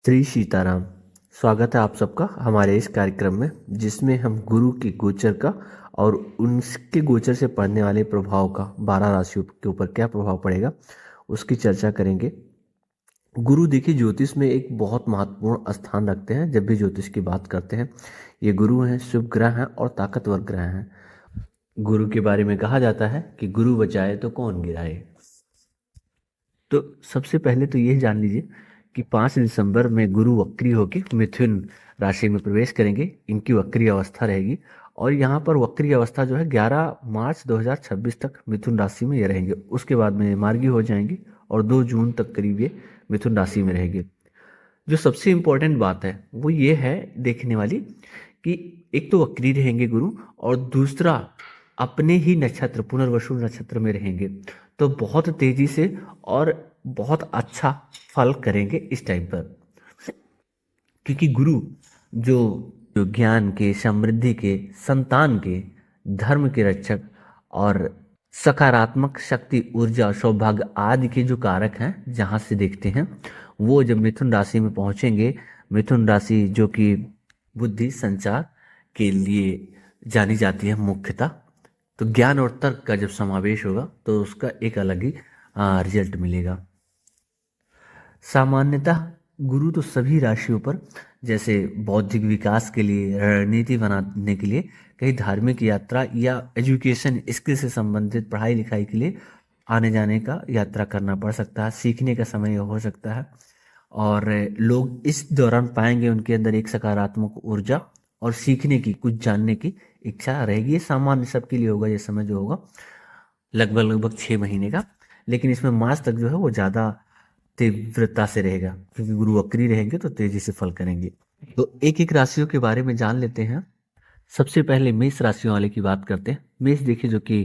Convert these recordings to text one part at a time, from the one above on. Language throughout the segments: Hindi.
श्री सीताराम। स्वागत है आप सबका हमारे इस कार्यक्रम में, जिसमें हम गुरु के गोचर का और उनके गोचर से पड़ने वाले प्रभाव का 12 राशियों के ऊपर क्या प्रभाव पड़ेगा उसकी चर्चा करेंगे। गुरु देखिए ज्योतिष में एक बहुत महत्वपूर्ण स्थान रखते हैं। जब भी ज्योतिष की बात करते हैं, ये गुरु हैं, शुभ ग्रह हैं और ताकतवर ग्रह हैं। गुरु के बारे में कहा जाता है कि गुरु बचाए तो कौन गिराए। तो सबसे पहले तो ये जान लीजिए कि 5 दिसंबर में गुरु वक्री होकर मिथुन राशि में प्रवेश करेंगे। इनकी वक्री अवस्था रहेगी और यहाँ पर वक्री अवस्था जो है 11 मार्च 2026 तक मिथुन राशि में ये रहेंगे। उसके बाद में मार्गी हो जाएंगे और 2 जून तक करीब ये मिथुन राशि में रहेंगे। जो सबसे इम्पोर्टेंट बात है वो ये है देखने वाली कि एक तो वक्री रहेंगे गुरु और दूसरा अपने ही नक्षत्र पुनर्वसु नक्षत्र में रहेंगे, तो बहुत तेजी से और बहुत अच्छा फल करेंगे इस टाइम पर। क्योंकि गुरु जो जो ज्ञान के, समृद्धि के, संतान के, धर्म के रक्षक और सकारात्मक शक्ति, ऊर्जा, सौभाग्य आदि के जो कारक हैं, जहाँ से देखते हैं वो जब मिथुन राशि में पहुंचेंगे, मिथुन राशि जो कि बुद्धि संचार के लिए जानी जाती है मुख्यतः, तो ज्ञान और तर्क का जब समावेश होगा तो उसका एक अलग ही रिजल्ट मिलेगा। सामान्यतः गुरु तो सभी राशियों पर, जैसे बौद्धिक विकास के लिए, रणनीति बनाने के लिए, कहीं धार्मिक यात्रा या एजुकेशन स्किल से संबंधित पढ़ाई लिखाई के लिए आने जाने का यात्रा करना पड़ सकता है। सीखने का समय हो सकता है और लोग इस दौरान पाएंगे उनके अंदर एक सकारात्मक ऊर्जा और सीखने की, कुछ जानने की इच्छा रहेगी। ये सामान्य सबके लिए होगा ये समय जो होगा, लगभग 6 महीने का। लेकिन इसमें मार्च तक जो है वो ज़्यादा तीव्रता से रहेगा, क्योंकि गुरु वक्री रहेंगे तो तेजी से फल करेंगे। तो एक एक राशियों के बारे में जान लेते हैं। सबसे पहले मेष राशियों वाले की बात करते हैं। मेष देखिए जो कि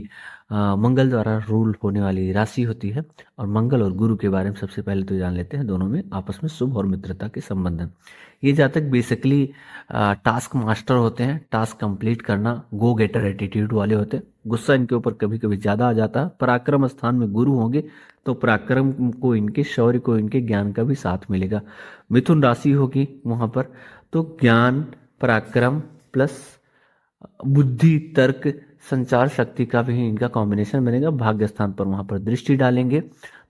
मंगल द्वारा रूल होने वाली राशि होती है, और मंगल और गुरु के बारे में सबसे पहले तो जान लेते हैं। दोनों में आपस में शुभ और मित्रता के संबंध हैं। ये जातक बेसिकली टास्क मास्टर होते हैं, टास्क कंप्लीट करना, गो गेटर एटीट्यूड वाले होते हैं। गुस्सा इनके ऊपर कभी कभी ज़्यादा आ जाता है। पराक्रम स्थान में गुरु होंगे तो पराक्रम को, इनके शौर्य को, इनके ज्ञान का भी साथ मिलेगा। मिथुन राशि होगी वहाँ पर तो ज्ञान, पराक्रम प्लस बुद्धि, तर्क, संचार शक्ति का भी इनका कॉम्बिनेशन बनेगा। भाग्य स्थान पर वहां पर दृष्टि डालेंगे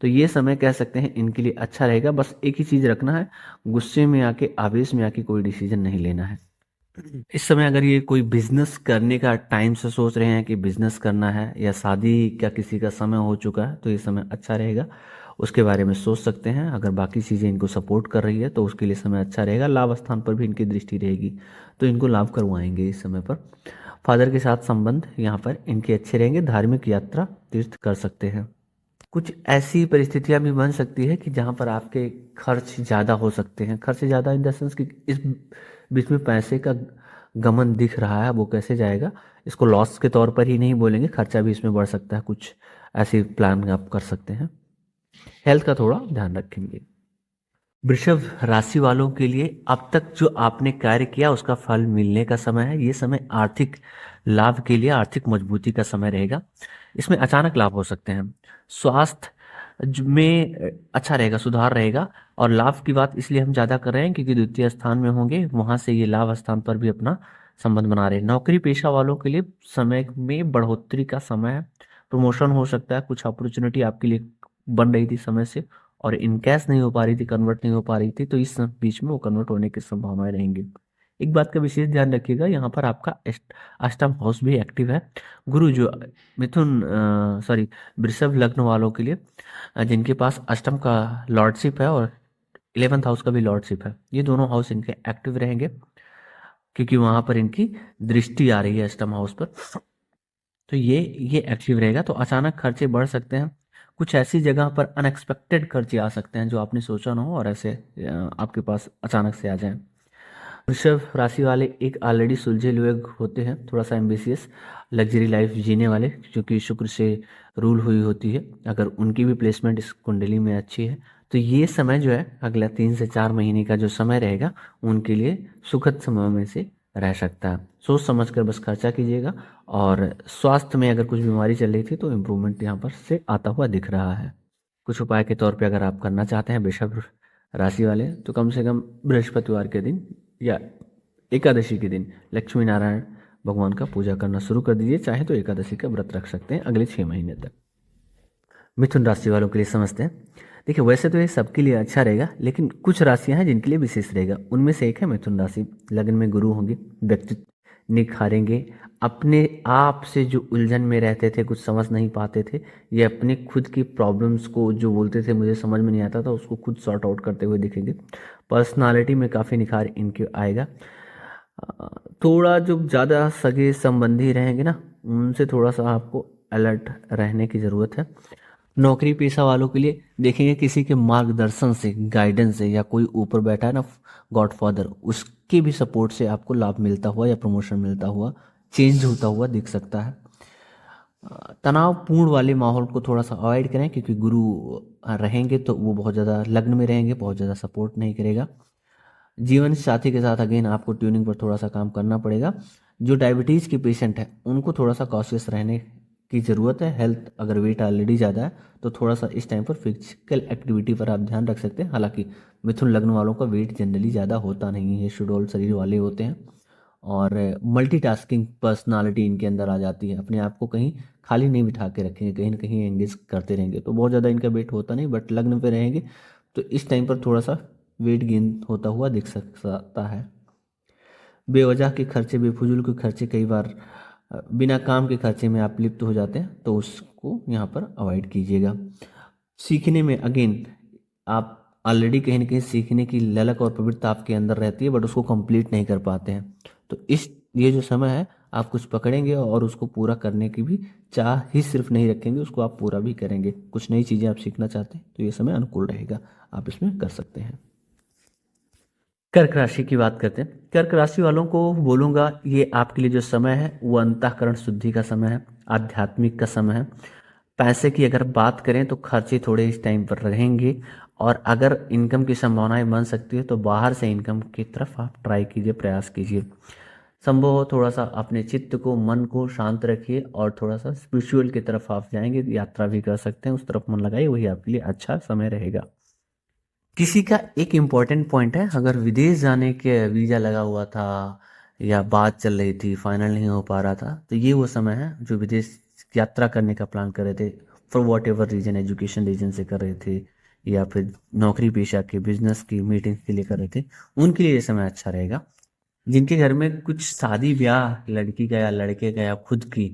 तो ये समय कह सकते हैं इनके लिए अच्छा रहेगा। बस एक ही चीज रखना है, गुस्से में आके, आवेश में आके कोई डिसीजन नहीं लेना है। इस समय अगर ये कोई बिजनेस करने का टाइम से सोच रहे हैं कि बिजनेस करना है, या शादी का किसी का समय हो चुका है, तो ये समय अच्छा रहेगा, उसके बारे में सोच सकते हैं। अगर बाकी चीज़ें इनको सपोर्ट कर रही है तो उसके लिए समय अच्छा रहेगा। लाभ स्थान पर भी इनकी दृष्टि रहेगी तो इनको लाभ करवाएंगे इस समय पर। फादर के साथ संबंध यहाँ पर इनके अच्छे रहेंगे। धार्मिक यात्रा, तीर्थ कर सकते हैं। कुछ ऐसी परिस्थितियां भी बन सकती है कि जहाँ पर आपके खर्च ज़्यादा हो सकते हैं। खर्च ज़्यादा इन द सेंस कि इस बीच में पैसे का गमन दिख रहा है, वो कैसे जाएगा, इसको लॉस के तौर पर ही नहीं बोलेंगे, खर्चा भी इसमें बढ़ सकता है। कुछ ऐसी प्लान आप कर सकते हैं। हेल्थ का थोड़ा ध्यान रखेंगे। वृषभ राशि वालों के लिए अब तक जो आपने कार्य किया उसका फल मिलने का समय है। ये समय आर्थिक लाभ के लिए, आर्थिक मजबूती का समय रहेगा। इसमें अचानक लाभ हो सकते हैं। स्वास्थ्य में अच्छा रहेगा, सुधार रहेगा। और लाभ की बात इसलिए हम ज़्यादा कर रहे हैं क्योंकि द्वितीय स्थान में होंगे, वहाँ से ये लाभ स्थान पर भी अपना संबंध बना रहे हैं। नौकरी पेशा वालों के लिए समय में बढ़ोतरी का समय है। प्रमोशन हो सकता है, कुछ अपॉर्चुनिटी आपके लिए बन रही थी समय से और इनकैश नहीं हो पा रही थी, कन्वर्ट नहीं हो पा रही थी, तो इस बीच में वो कन्वर्ट होने की संभावनाएं रहेंगी। एक बात का विशेष ध्यान रखिएगा, यहाँ पर आपका अष्टम हाउस भी एक्टिव है। गुरु जो मिथुन वृषभ लग्न वालों के लिए जिनके पास अष्टम का लॉर्डशिप है और 11th हाउस का भी लॉर्डशिप है, ये दोनों हाउस इनके एक्टिव रहेंगे क्योंकि वहां पर इनकी दृष्टि आ रही है अष्टम हाउस पर। तो ये एक्टिव रहेगा। तो अचानक खर्चे बढ़ सकते हैं। कुछ ऐसी जगह पर अनएक्सपेक्टेड खर्चे आ सकते हैं जो आपने सोचा ना हो और ऐसे आपके पास अचानक से आ जाएं। वृषभ राशि वाले एक ऑलरेडी सुलझे हुए होते हैं, थोड़ा सा एम्बिशियस, लग्जरी लाइफ जीने वाले, जो कि शुक्र से रूल हुई होती है। अगर उनकी भी प्लेसमेंट इस कुंडली में अच्छी है तो ये समय जो है अगला 3 से 4 महीने का जो समय रहेगा उनके लिए सुखद समय में से रह सकता है। सोच समझ कर बस खर्चा कीजिएगा। और स्वास्थ्य में अगर कुछ बीमारी चल रही थी तो इम्प्रूवमेंट यहाँ पर से आता हुआ दिख रहा है। कुछ उपाय के तौर पे अगर आप करना चाहते हैं वृषभ राशि वाले तो कम से कम बृहस्पतिवार के दिन या एकादशी के दिन लक्ष्मी नारायण भगवान का पूजा करना शुरू कर दीजिए। चाहे तो एकादशी का व्रत रख सकते हैं अगले 6 महीने तक। मिथुन राशि वालों के लिए समझते हैं। देखिए, वैसे तो ये सबके लिए अच्छा रहेगा, लेकिन कुछ राशियां हैं जिनके लिए विशेष रहेगा। उनमें से एक है मिथुन राशि। लग्न में गुरु होंगे, व्यक्तित्व निखारेंगे। अपने आप से जो उलझन में रहते थे, कुछ समझ नहीं पाते थे, ये अपने खुद की प्रॉब्लम्स को जो बोलते थे मुझे समझ में नहीं आता था, उसको खुद सॉर्ट आउट करते हुए दिखेंगे। पर्सनालिटी में काफ़ी निखार इनके आएगा। थोड़ा जो ज़्यादा सगे संबंधी रहेंगे ना, उनसे थोड़ा सा आपको अलर्ट रहने की ज़रूरत है। नौकरी पेशा वालों के लिए देखेंगे किसी के मार्गदर्शन से, गाइडेंस से, या कोई ऊपर बैठा है ना गॉड फादर, उसके भी सपोर्ट से आपको लाभ मिलता हुआ या प्रमोशन मिलता हुआ, चेंज होता हुआ दिख सकता है। तनावपूर्ण वाले माहौल को थोड़ा सा अवॉइड करें, क्योंकि गुरु रहेंगे तो वो बहुत ज़्यादा लग्न में रहेंगे, बहुत ज़्यादा सपोर्ट नहीं करेगा। जीवन साथी के साथ अगेन आपको ट्यूनिंग पर थोड़ा सा काम करना पड़ेगा। जो डायबिटीज़ के पेशेंट हैं उनको थोड़ा सा कॉशियस रहने की ज़रूरत है। हेल्थ अगर वेट ऑलरेडी ज़्यादा है तो थोड़ा सा इस टाइम पर फिजिकल एक्टिविटी पर आप ध्यान रख सकते हैं। हालांकि मिथुन लग्न वालों का वेट जनरली ज़्यादा होता नहीं है, सुडौल शरीर वाले होते हैं, और मल्टीटास्किंग पर्सनालिटी इनके अंदर आ जाती है। अपने आप को कहीं खाली नहीं बिठा के रखेंगे, कहीं ना कहीं एंगेज करते रहेंगे, तो बहुत ज़्यादा इनका वेट होता नहीं। बट लग्न पे रहेंगे तो इस टाइम पर थोड़ा सा वेट गेन होता हुआ दिख सकता है। बेवजह के खर्चे, बेफजूल के खर्चे, कई बार बिना काम के खर्चे में आप लिप्त हो जाते हैं, तो उसको यहाँ पर अवॉइड कीजिएगा। सीखने में अगेन आप ऑलरेडी कहीं ना कहीं सीखने की ललक और प्रवृत्ति आपके अंदर रहती है, बट उसको कंप्लीट नहीं कर पाते हैं। तो इस ये जो समय है, आप कुछ पकड़ेंगे और उसको पूरा करने की भी चाह ही सिर्फ नहीं रखेंगे, उसको आप पूरा भी करेंगे। कुछ नई चीज़ें आप सीखना चाहते हैं तो ये समय अनुकूल रहेगा, आप इसमें कर सकते हैं। कर्क राशि की बात करते हैं। कर्क राशि वालों को बोलूँगा, ये आपके लिए जो समय है वो अंतःकरण शुद्धि का समय है, आध्यात्मिक का समय है। पैसे की अगर बात करें तो खर्चे थोड़े इस टाइम पर रहेंगे, और अगर इनकम की संभावनाएं बन सकती है तो बाहर से इनकम की तरफ आप ट्राई कीजिए, प्रयास कीजिए। संभव हो थोड़ा सा अपने चित्त को, मन को शांत रखिए और थोड़ा सा स्पिरिचुअल की तरफ आप जाएंगे, यात्रा भी कर सकते हैं, उस तरफ मन लगाइए, वही आपके लिए अच्छा समय रहेगा। किसी का एक इम्पॉर्टेंट पॉइंट है, अगर विदेश जाने के वीज़ा लगा हुआ था या बात चल रही थी, फाइनल नहीं हो पा रहा था, तो ये वो समय है जो विदेश यात्रा करने का प्लान कर रहे थे, for whatever reason, education reason से कर रहे थे या फिर नौकरी पेशा के, बिजनेस की मीटिंग के लिए कर रहे थे, उनके लिए ये समय अच्छा रहेगा। जिनके घर में कुछ शादी ब्याह, लड़की का या लड़के का या खुद की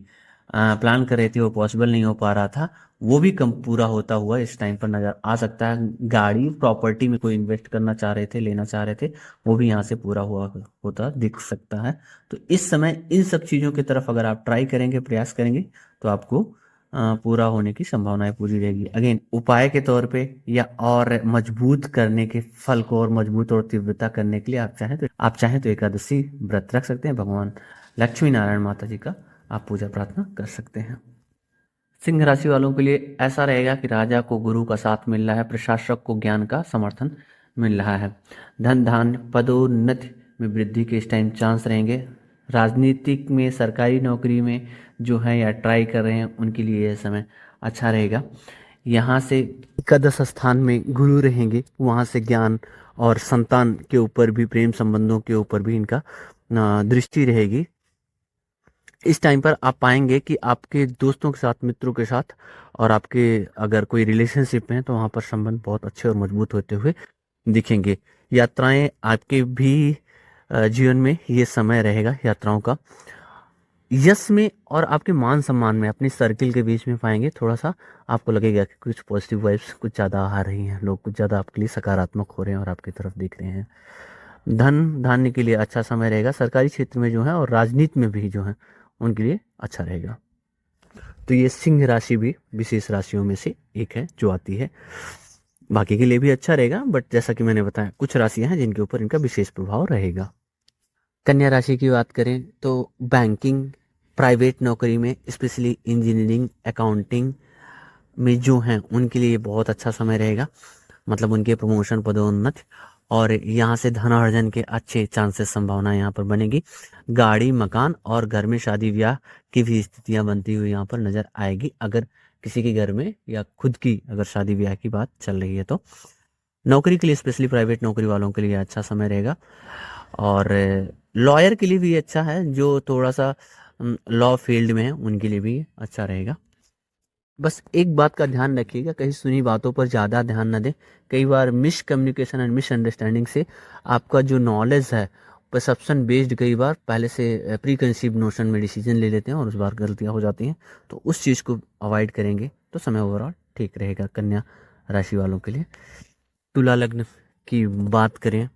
प्लान कर रहे थे, वो पॉसिबल नहीं हो पा रहा था, वो भी कम पूरा होता हुआ इस टाइम पर नज़र आ सकता है। गाड़ी, प्रॉपर्टी में कोई इन्वेस्ट करना चाह रहे थे, लेना चाह रहे थे, वो भी यहाँ से पूरा हुआ होता दिख सकता है। तो इस समय इन सब चीज़ों की तरफ अगर आप ट्राई करेंगे, प्रयास करेंगे, तो आपको पूरा होने की संभावनाएं पूरी रहेगी। अगेन उपाय के तौर पे या और मजबूत करने के फल को और मजबूत और तीव्रता करने के लिए आप चाहें तो एकादशी व्रत रख सकते हैं, भगवान लक्ष्मी नारायण माता जी का आप पूजा प्रार्थना कर सकते हैं। सिंह राशि वालों के लिए ऐसा रहेगा कि राजा को गुरु का साथ मिल रहा है, प्रशासक को ज्ञान का समर्थन मिल रहा है, धन धान्य पदोन्नति में वृद्धि के इस टाइम चांस रहेंगे। राजनीतिक में, सरकारी नौकरी में जो है या ट्राई कर रहे हैं, उनके लिए यह समय अच्छा रहेगा। यहाँ से एकादश स्थान में गुरु रहेंगे, वहाँ से ज्ञान और संतान के ऊपर भी, प्रेम संबंधों के ऊपर भी इनका दृष्टि रहेगी। इस टाइम पर आप पाएंगे कि आपके दोस्तों के साथ, मित्रों के साथ, और आपके अगर कोई रिलेशनशिप में, तो वहाँ पर संबंध बहुत अच्छे और मजबूत होते हुए दिखेंगे। यात्राएं आपके भी जीवन में ये समय रहेगा यात्राओं का। यश में और आपके मान सम्मान में, अपनी सर्किल के बीच में पाएंगे थोड़ा सा आपको लगेगा कि कुछ पॉजिटिव वाइब्स कुछ ज़्यादा आ रही हैं, लोग कुछ ज़्यादा आपके लिए सकारात्मक हो रहे हैं और आपकी तरफ देख रहे हैं। धन धान्य के लिए अच्छा समय रहेगा, सरकारी क्षेत्र में जो है और राजनीति में भी जो है उनके लिए अच्छा रहेगा। तो ये सिंह राशि भी विशेष राशियों में से एक है जो आती है, बाकी के लिए भी अच्छा रहेगा, बट जैसा कि मैंने बताया कुछ राशियां हैं जिनके ऊपर इनका विशेष प्रभाव रहेगा। कन्या राशि की बात करें तो बैंकिंग, प्राइवेट नौकरी में, स्पेशली इंजीनियरिंग, अकाउंटिंग में जो हैं उनके लिए बहुत अच्छा समय रहेगा, मतलब उनके प्रमोशन, पदोन्नति, और यहाँ से धनार्जन के अच्छे चांसेस, संभावना यहाँ पर बनेगी। गाड़ी, मकान और घर में शादी ब्याह की भी स्थितियाँ बनती हुई यहाँ पर नज़र आएगी, अगर किसी के घर में या खुद की अगर शादी ब्याह की बात चल रही है तो। नौकरी के लिए, स्पेशली प्राइवेट नौकरी वालों के लिए अच्छा समय रहेगा। और लॉयर के लिए भी अच्छा है, जो थोड़ा सा लॉ फील्ड में है उनके लिए भी अच्छा रहेगा। बस एक बात का ध्यान रखिएगा, कहीं सुनी बातों पर ज़्यादा ध्यान न दें। कई बार मिसकम्युनिकेशन एंड मिसअंडरस्टैंडिंग से आपका जो नॉलेज है, परसेप्शन बेस्ड, कई बार पहले से प्री कंसीव नोशन में डिसीजन ले लेते हैं और उस बार गलतियां हो जाती हैं। तो उस चीज़ को अवॉइड करेंगे तो समय ओवरऑल ठीक रहेगा कन्या राशि वालों के लिए। तुला लग्न की बात करें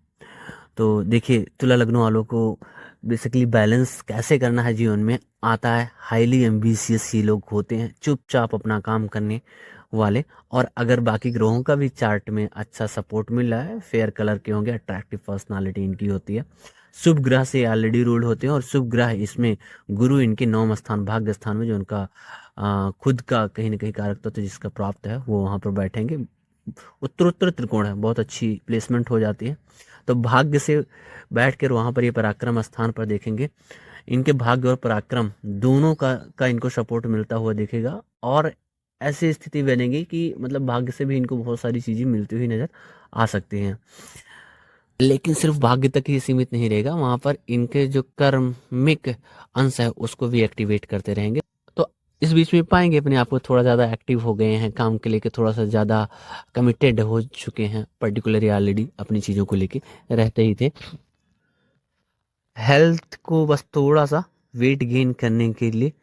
तो देखिए, तुला लग्न वालों को बेसिकली बैलेंस कैसे करना है जीवन में आता है। हाईली एम्बिशियस ही लोग होते हैं, चुपचाप अपना काम करने वाले। और अगर बाकी ग्रहों का भी चार्ट में अच्छा सपोर्ट मिल रहा है, फेयर कलर के होंगे, अट्रैक्टिव पर्सनालिटी इनकी होती है, शुभ ग्रह से ऑलरेडी रूल्ड होते हैं। और शुभ ग्रह इसमें गुरु इनके नवम स्थान भाग्य स्थान में, जो उनका खुद का कहीं ना कहीं कारक तत्व जिसका प्राप्त है, वो वहाँ पर बैठेंगे। उत्तरोत्तर त्रिकोण है, बहुत अच्छी प्लेसमेंट हो जाती है। तो भाग्य से बैठ कर वहाँ पर ये पराक्रम स्थान पर देखेंगे, इनके भाग्य और पराक्रम दोनों का इनको सपोर्ट मिलता हुआ दिखेगा। और ऐसी स्थिति बनेगी कि मतलब भाग्य से भी इनको बहुत सारी चीज़ें मिलती हुई नज़र आ सकती हैं। लेकिन सिर्फ भाग्य तक ही सीमित नहीं रहेगा, वहाँ पर इनके जो कर्मिक अंश है उसको भी एक्टिवेट करते रहेंगे। तो इस बीच में पाएंगे अपने आप को थोड़ा ज़्यादा एक्टिव हो गए हैं, काम के लेके थोड़ा सा ज़्यादा कमिटेड हो चुके हैं, पर्टिकुलरली ऑलरेडी अपनी चीज़ों को लेके रहते ही थे। हेल्थ को बस थोड़ा सा वेट गेन करने के लिए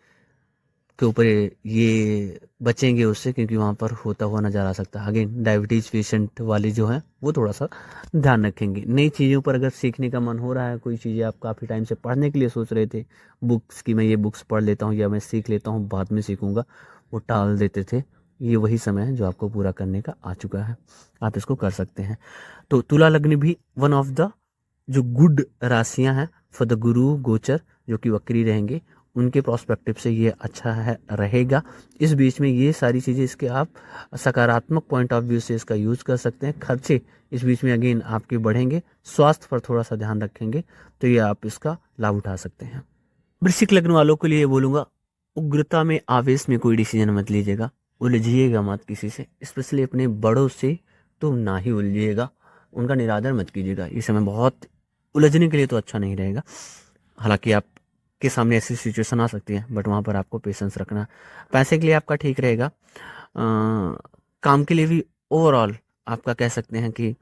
के ऊपर ये बचेंगे उससे, क्योंकि वहाँ पर होता हुआ नज़र आ सकता है। अगेन डायबिटीज़ पेशेंट वाले जो हैं वो थोड़ा सा ध्यान रखेंगे। नई चीज़ों पर अगर सीखने का मन हो रहा है, कोई चीज़ें आप काफ़ी टाइम से पढ़ने के लिए सोच रहे थे, बुक्स की मैं ये बुक्स पढ़ लेता हूँ या मैं सीख लेता हूँ बाद में सीखूँगा, वो टाल देते थे, ये वही समय है जो आपको पूरा करने का आ चुका है, आप इसको कर सकते हैं। तो तुला लग्न भी वन ऑफ द जो गुड राशियां हैं फॉर द गुरु गोचर, जो कि वक्री रहेंगे, उनके प्रोस्पेक्टिव से ये अच्छा है रहेगा। इस बीच में ये सारी चीज़ें इसके आप सकारात्मक पॉइंट ऑफ व्यू से इसका यूज़ कर सकते हैं। खर्चे इस बीच में अगेन आपके बढ़ेंगे, स्वास्थ्य पर थोड़ा सा ध्यान रखेंगे तो ये आप इसका लाभ उठा सकते हैं। वृश्चिक लग्न वालों के लिए बोलूँगा, उग्रता में आवेश में कोई डिसीजन मत लीजिएगा, उलझिएगा मत किसी से, स्पेशली अपने बड़ों से तो ना ही उलझिएगा, उनका निरादर मत कीजिएगा। ये समय बहुत उलझने के लिए तो अच्छा नहीं रहेगा। हालांकि आपके सामने ऐसी सिचुएशन आ सकती है, बट वहाँ पर आपको पेशेंस रखना। पैसे के लिए आपका ठीक रहेगा, काम के लिए भी ओवरऑल आपका कह सकते हैं कि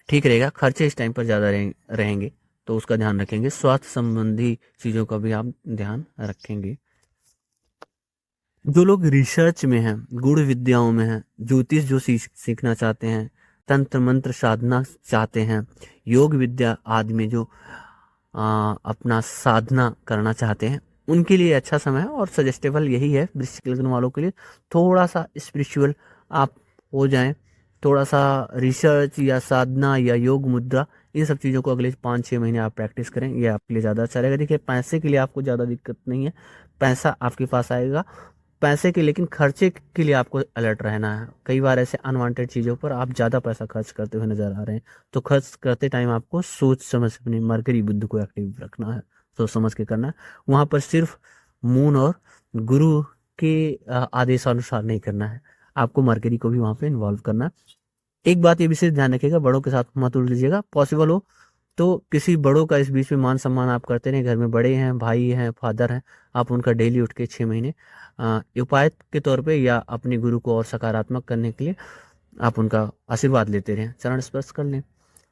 ठीक रहेगा। खर्चे इस टाइम पर ज़्यादा रहेंगे तो उसका ध्यान रखेंगे। स्वास्थ्य संबंधी चीज़ों का भी आप ध्यान रखेंगे। जो लोग रिसर्च में हैं, गूढ़ विद्याओं में हैं, ज्योतिष जो सीखना चाहते हैं, तंत्र मंत्र साधना चाहते हैं, योग विद्या आदि में जो अपना साधना करना चाहते हैं, उनके लिए अच्छा समय है। और सजेस्टेबल यही है वृश्चिक लग्न वालों के लिए, थोड़ा सा स्पिरिचुअल आप हो जाएं, थोड़ा सा रिसर्च या साधना या योग मुद्रा, इन सब चीज़ों को अगले 5-6 महीने आप प्रैक्टिस करें, ये आपके लिए ज़्यादा अच्छा रहेगा। देखिए, पैसे के लिए आपको ज़्यादा दिक्कत नहीं है, पैसा आपके पास आएगा पैसे के, लेकिन खर्चे के लिए आपको अलर्ट रहना है। कई बार ऐसे अनवांटेड चीज़ों पर आप ज़्यादा पैसा खर्च करते हुए नजर आ रहे हैं, तो खर्च करते टाइम आपको सोच समझ अपनी मरकरी बुद्धि को एक्टिव रखना है, सोच समझ के करना है। वहाँ पर सिर्फ मून और गुरु के आदेशानुसार नहीं करना है, आपको मरकरी को भी वहाँ पे इन्वॉल्व करना है। एक बात ये विशेष ध्यान रखिएगा, बड़ों के साथ मत उलझिएगा। पॉसिबल हो तो किसी बड़ों का इस बीच में मान सम्मान आप करते रहें। घर में बड़े हैं, भाई हैं, फादर हैं, आप उनका डेली उठ के 6 महीने उपाय के तौर पे या अपने गुरु को और सकारात्मक करने के लिए आप उनका आशीर्वाद लेते रहें, चरण स्पर्श कर लें,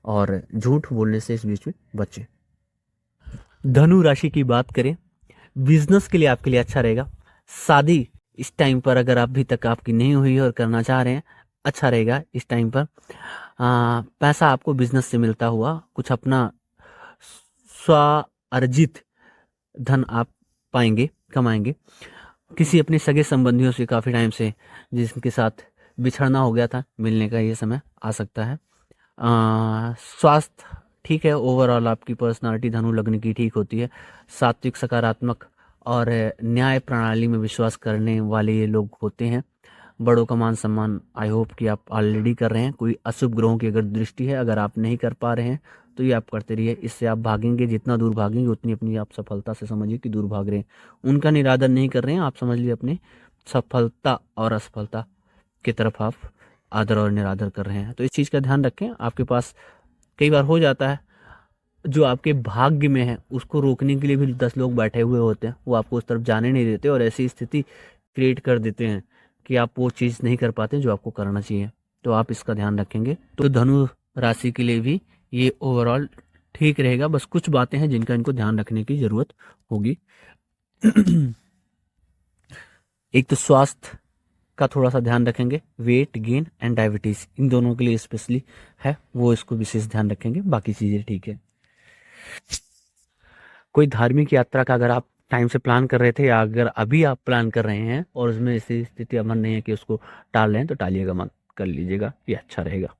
और झूठ बोलने से इस बीच में बचें। धनु राशि की बात करें, बिजनेस के लिए आपके लिए अच्छा रहेगा। शादी इस टाइम पर अगर अभी तक आपकी नहीं हुई है और करना चाह रहे हैं, अच्छा रहेगा इस टाइम पर। पैसा आपको बिजनेस से मिलता हुआ, कुछ अपना स्व अर्जित धन आप पाएंगे, कमाएंगे। किसी अपने सगे संबंधियों से काफ़ी टाइम से जिनके साथ बिछड़ना हो गया था, मिलने का ये समय आ सकता है। स्वास्थ्य ठीक है, ओवरऑल आपकी पर्सनालिटी धनु लग्न की ठीक होती है। सात्विक, सकारात्मक और न्याय प्रणाली में विश्वास करने वाले ये लोग होते हैं। बड़ों का मान सम्मान आई होप कि आप ऑलरेडी कर रहे हैं। कोई अशुभ ग्रहों की अगर दृष्टि है, अगर आप नहीं कर पा रहे हैं तो ये आप करते रहिए, इससे आप भागेंगे। जितना दूर भागेंगे उतनी अपनी आप सफलता से समझिए कि दूर भाग रहे हैं। उनका निरादर नहीं कर रहे हैं, आप समझ लिए अपने सफलता और असफलता की तरफ आप आदर और निरादर कर रहे हैं। तो इस चीज़ का ध्यान रखें। आपके पास कई बार हो जाता है, जो आपके भाग्य में है उसको रोकने के लिए भी 10 लोग बैठे हुए होते हैं, वो आपको उस तरफ जाने नहीं देते और ऐसी स्थिति क्रिएट कर देते हैं कि आप वो चीज़ नहीं कर पाते जो आपको करना चाहिए। तो आप इसका ध्यान रखेंगे तो धनु राशि के लिए भी ये ओवरऑल ठीक रहेगा। बस कुछ बातें हैं जिनका इनको ध्यान रखने की ज़रूरत होगी। एक तो स्वास्थ्य का थोड़ा सा ध्यान रखेंगे, weight gain and diabetes in दोनों के लिए स्पेशली है, वो इसको विशेष ध्यान रखेंगे। बाकी चीज़ें ठीक है। कोई धार्मिक यात्रा का अगर आप टाइम से प्लान कर रहे थे या अगर अभी आप प्लान कर रहे हैं और उसमें ऐसी स्थिति अमन नहीं है कि उसको टाल रहे हैं, तो टालिएगा मत, कर लीजिएगा, ये अच्छा रहेगा।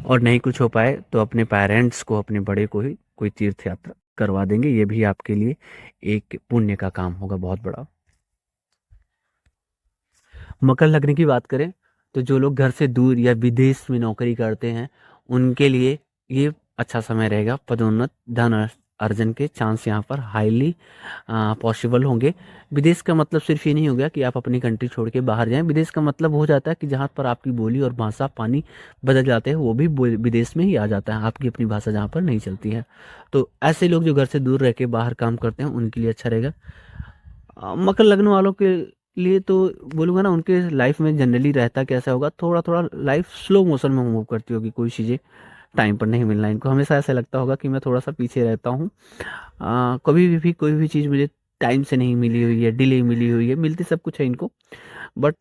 और नहीं कुछ हो पाए तो अपने पेरेंट्स को, अपने बड़े को ही कोई तीर्थ यात्रा करवा देंगे, ये भी आपके लिए एक पुण्य का काम होगा बहुत बड़ा। मकर लग्न की बात करें तो जो लोग घर से दूर या विदेश में नौकरी करते हैं उनके लिए ये अच्छा समय रहेगा। पदोन्नत, धन अर्जन के चांस यहाँ पर हाईली पॉसिबल होंगे। विदेश का मतलब सिर्फ ये नहीं हो गया कि आप अपनी कंट्री छोड़ के बाहर जाएं। विदेश का मतलब हो जाता है कि जहाँ पर आपकी बोली और भाषा पानी बदल जाते हैं, वो भी विदेश में ही आ जाता है, आपकी अपनी भाषा जहाँ पर नहीं चलती है। तो ऐसे लोग जो घर से दूर रह के बाहर काम करते हैं उनके लिए अच्छा रहेगा। मकर लग्न वालों के लिए तो बोलूँगा ना, उनके लाइफ में जनरली रहता कैसा होगा, थोड़ा थोड़ा लाइफ स्लो मोशन में मूव करती होगी। कोई चीज़ें टाइम पर नहीं मिलना, इनको हमेशा ऐसा लगता होगा कि मैं थोड़ा सा पीछे रहता हूँ। कभी भी कोई भी चीज़ मुझे टाइम से नहीं मिली हुई है, डिले मिली हुई है, मिलती सब कुछ है इनको, but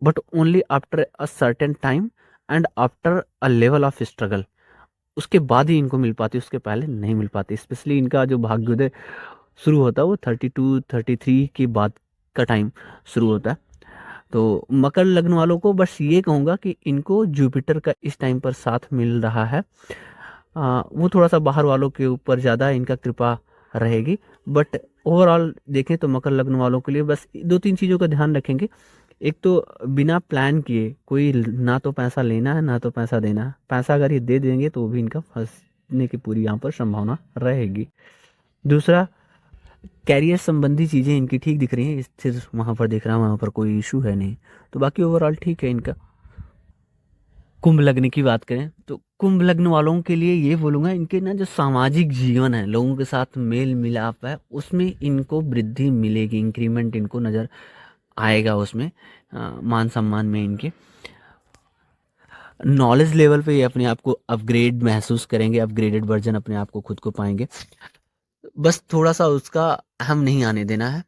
but only after a certain time and after a level of struggle. उसके बाद ही इनको मिल पाती, उसके पहले नहीं मिल पाती। स्पेशली इनका जो भाग्योदय शुरू होता है वो 32-33 के बाद का टाइम शुरू होता है। तो मकर लग्न वालों को बस ये कहूँगा कि इनको जुपिटर का इस टाइम पर साथ मिल रहा है। वो थोड़ा सा बाहर वालों के ऊपर ज़्यादा इनका कृपा रहेगी, बट ओवरऑल देखें तो मकर लग्न वालों के लिए बस 2-3 चीज़ों का ध्यान रखेंगे। एक तो बिना प्लान किए कोई ना तो पैसा लेना है ना तो पैसा देना है। पैसा अगर ये दे देंगे तो भी इनका फंसने की पूरी यहाँ पर संभावना रहेगी। दूसरा, कैरियर संबंधी चीज़ें इनकी ठीक दिख रही हैं, स्थिर वहाँ पर दिख रहा है, वहाँ पर कोई इशू है नहीं। तो बाकी ओवरऑल ठीक है इनका। कुंभ लग्न की बात करें तो कुंभ लग्न वालों के लिए ये बोलूँगा, इनके ना जो सामाजिक जीवन है, लोगों के साथ मेल मिलाप है, उसमें इनको वृद्धि मिलेगी, इंक्रीमेंट इनको नज़र आएगा उसमें। मान सम्मान में इनके नॉलेज लेवल पे ये अपने आप को अपग्रेड महसूस करेंगे, अपग्रेडेड वर्जन अपने आप को खुद को पाएंगे। बस थोड़ा सा उसका अहम नहीं आने देना है,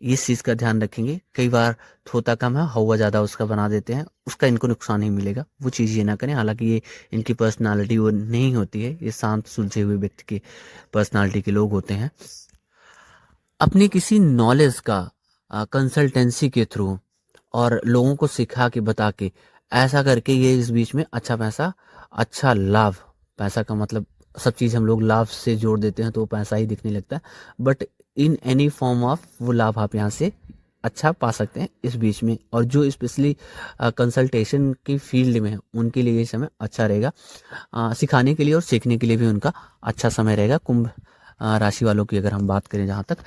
इस चीज़ का ध्यान रखेंगे। कई बार थोता कम है हवा ज़्यादा उसका बना देते हैं, उसका इनको नुकसान ही मिलेगा, वो चीज़ ये ना करें। हालांकि ये इनकी पर्सनालिटी वो नहीं होती है, ये शांत सुलझे हुए व्यक्ति की पर्सनालिटी के लोग होते हैं। अपनी किसी नॉलेज का कंसल्टेंसी के थ्रू और लोगों को सिखा के बता के ऐसा करके ये इस बीच में अच्छा पैसा, अच्छा लाभ, पैसा का मतलब सब चीज़ हम लोग लाभ से जोड़ देते हैं तो वो पैसा ही दिखने लगता है, but in any form of वो लाभ आप यहाँ से अच्छा पा सकते हैं इस बीच में। और जो स्पेशली कंसल्टेशन की फील्ड में है उनके लिए ये समय अच्छा रहेगा। सिखाने के लिए और सीखने के लिए भी उनका अच्छा समय रहेगा। कुंभ राशि वालों की अगर हम बात करें जहाँ तक,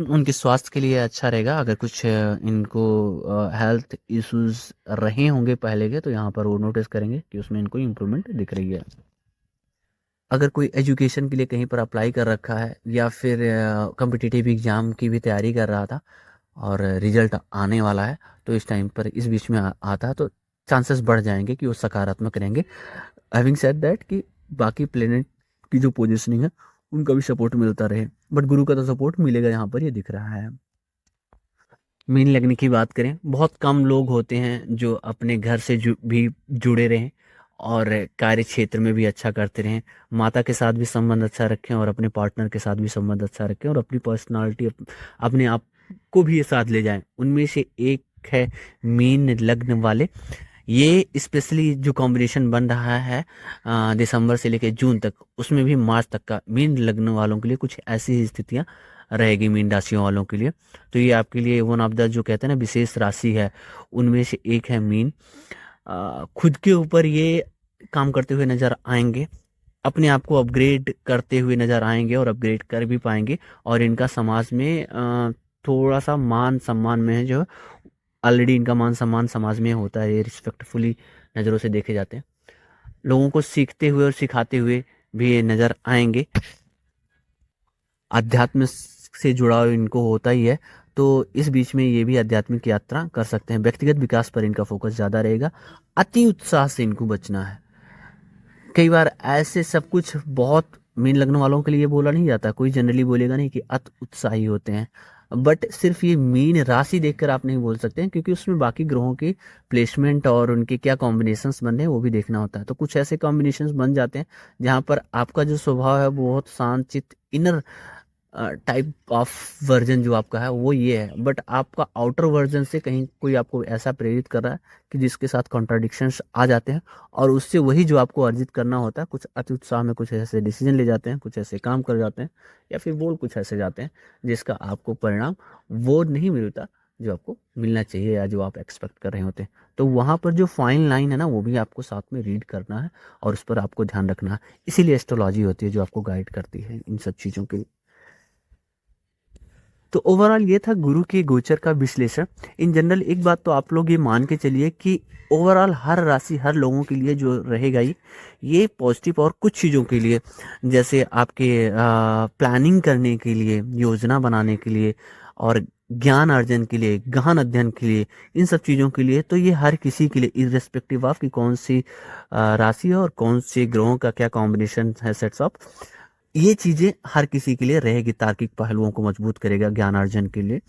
उनके स्वास्थ्य के लिए अच्छा रहेगा। अगर कुछ इनको हेल्थ इश्यूज रहे होंगे पहले के, तो यहाँ पर वो नोटिस करेंगे कि उसमें इनको इम्प्रूवमेंट दिख रही है। अगर कोई एजुकेशन के लिए कहीं पर अप्लाई कर रखा है या फिर कॉम्पिटिटिव एग्ज़ाम की भी तैयारी कर रहा था और रिजल्ट आने वाला है, तो इस टाइम पर इस बीच में आता है तो चांसेस बढ़ जाएंगे कि वो सकारात्मक रहेंगे। हैविंग सेड दैट कि बाकी प्लेनेट की जो पोजिशनिंग है उनका भी सपोर्ट मिलता रहे, बट गुरु का तो सपोर्ट मिलेगा यहाँ पर, ये दिख रहा है। मीन लगने की बात करें, बहुत कम लोग होते हैं जो अपने घर से भी जुड़े रहें और कार्य क्षेत्र में भी अच्छा करते रहें, माता के साथ भी संबंध अच्छा रखें और अपने पार्टनर के साथ भी संबंध अच्छा रखें और अपनी पर्सनालिटी अपने आप को भी ये साथ ले जाएं। उनमें से एक है मीन लग्न वाले। ये स्पेशली जो कॉम्बिनेशन बन रहा है दिसंबर से लेकर जून तक, उसमें भी मार्च तक का मीन लग्न वालों के लिए कुछ ऐसी ही स्थितियाँ रहेगी मीन राशियों वालों के लिए। तो ये आपके लिए वन ऑफ द जो कहते हैं ना विशेष राशि है, उनमें से एक है मीन। खुद के ऊपर ये काम करते हुए नज़र आएंगे, अपने आप को अपग्रेड करते हुए नज़र आएंगे और अपग्रेड कर भी पाएंगे। और इनका समाज में थोड़ा सा मान सम्मान में है जो ऑलरेडी इनका मान सम्मान समाज में होता है, ये रिस्पेक्टफुली नज़रों से देखे जाते हैं। लोगों को सीखते हुए और सिखाते हुए भी ये नज़र आएंगे। अध्यात्म से जुड़ाव इनको होता ही है, तो इस बीच में ये भी आध्यात्मिक यात्रा कर सकते हैं। व्यक्तिगत विकास पर इनका फोकस ज़्यादा रहेगा। अति उत्साह से इनको बचना है। कई बार ऐसे सब कुछ बहुत मीन लगने वालों के लिए बोला नहीं जाता, कोई जनरली बोलेगा नहीं कि अति उत्साही होते हैं, बट सिर्फ ये मीन राशि देखकर आप नहीं बोल सकते हैं, क्योंकि उसमें बाकी ग्रहों की प्लेसमेंट और उनके क्या कॉम्बिनेशंस बन रहे हैं वो भी देखना होता है। तो कुछ ऐसे कॉम्बिनेशंस बन जाते हैं जहाँ पर आपका जो स्वभाव है वो बहुत शांत चित्त इनर टाइप ऑफ वर्जन जो आपका है वो ये है, बट आपका आउटर वर्जन से कहीं कोई आपको ऐसा प्रेरित कर रहा है कि जिसके साथ कॉन्ट्राडिक्शंस आ जाते हैं, और उससे वही जो आपको अर्जित करना होता है, कुछ अति उत्साह में कुछ ऐसे डिसीजन ले जाते हैं, कुछ ऐसे काम कर जाते हैं, या फिर बोल कुछ ऐसे जाते हैं जिसका आपको परिणाम वो नहीं मिलता जो आपको मिलना चाहिए या जो आप एक्सपेक्ट कर रहे होते हैं। तो वहाँ पर जो फाइन लाइन है ना, वो भी आपको साथ में रीड करना है और उस पर आपको ध्यान रखना है। इसीलिए एस्ट्रोलॉजी होती है जो आपको गाइड करती है इन सब चीज़ों के लिए। तो ओवरऑल ये था गुरु के गोचर का विश्लेषण। इन जनरल एक बात तो आप लोग ये मान के चलिए कि ओवरऑल हर राशि हर लोगों के लिए जो रहेगा ये पॉजिटिव, और कुछ चीज़ों के लिए जैसे आपके प्लानिंग करने के लिए, योजना बनाने के लिए, और ज्ञान अर्जन के लिए, गहन अध्ययन के लिए, इन सब चीज़ों के लिए, तो ये हर किसी के लिए इर्रेस्पेक्टिव ऑफ कि कौन सी राशि है और कौन से ग्रहों का क्या कॉम्बिनेशन है, सेट्स ऑफ, ये चीजें हर किसी के लिए रहेगी। तार्किक पहलुओं को मजबूत करेगा ज्ञानार्जन के लिए।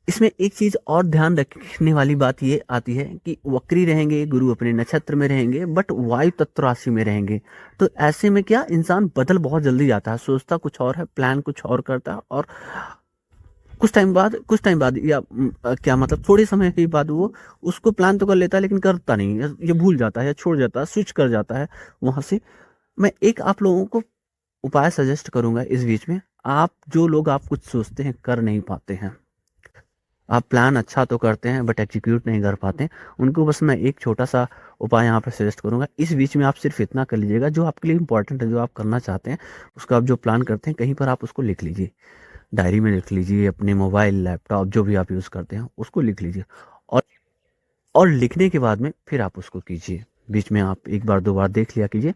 इसमें एक चीज और ध्यान रखने वाली बात ये आती है कि वक्री रहेंगे गुरु, अपने नक्षत्र में रहेंगे, बट वायु तत्व राशि में रहेंगे। तो ऐसे में क्या इंसान बदल बहुत जल्दी जाता है, सोचता कुछ और है, प्लान कुछ और करता है, और कुछ टाइम बाद या क्या मतलब थोड़े समय के बाद वो उसको प्लान तो कर लेता है लेकिन करता नहीं, ये भूल जाता है या छोड़ जाता है, स्विच कर जाता है वहां से। मैं एक आप लोगों को उपाय सजेस्ट करूंगा इस बीच में। आप जो लोग आप कुछ सोचते हैं कर नहीं पाते हैं, आप प्लान अच्छा तो करते हैं बट एग्जीक्यूट नहीं कर पाते, उनको बस मैं एक छोटा सा उपाय यहाँ पर सजेस्ट करूंगा। इस बीच में आप सिर्फ इतना कर लीजिएगा, जो आपके लिए इंपॉर्टेंट है, जो आप करना चाहते हैं, उसका आप जो प्लान करते हैं कहीं पर आप उसको लिख लीजिए, डायरी में लिख लीजिए, अपने मोबाइल लैपटॉप जो भी आप यूज़ करते हैं उसको लिख लीजिए, और और लिखने के बाद में फिर आप उसको कीजिए। बीच में आप एक बार दो बार देख लिया कीजिए,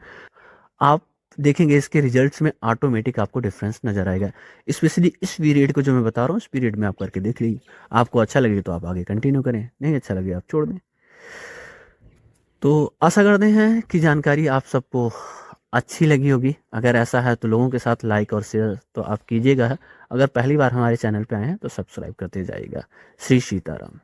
आप देखेंगे इसके रिजल्ट्स में ऑटोमेटिक आपको डिफरेंस नजर आएगा। स्पेशली इस पीरियड को जो मैं बता रहा हूँ, इस पीरियड में आप करके देख लीजिए। आपको अच्छा लगे तो आप आगे कंटिन्यू करें, नहीं अच्छा लगे आप छोड़ दें। तो आशा करते हैं कि जानकारी आप सबको अच्छी लगी होगी। अगर ऐसा है तो लोगों के साथ लाइक और शेयर तो आप कीजिएगा। अगर पहली बार हमारे चैनल पे आए हैं तो सब्सक्राइब करते जाइएगा। श्री सीताराम।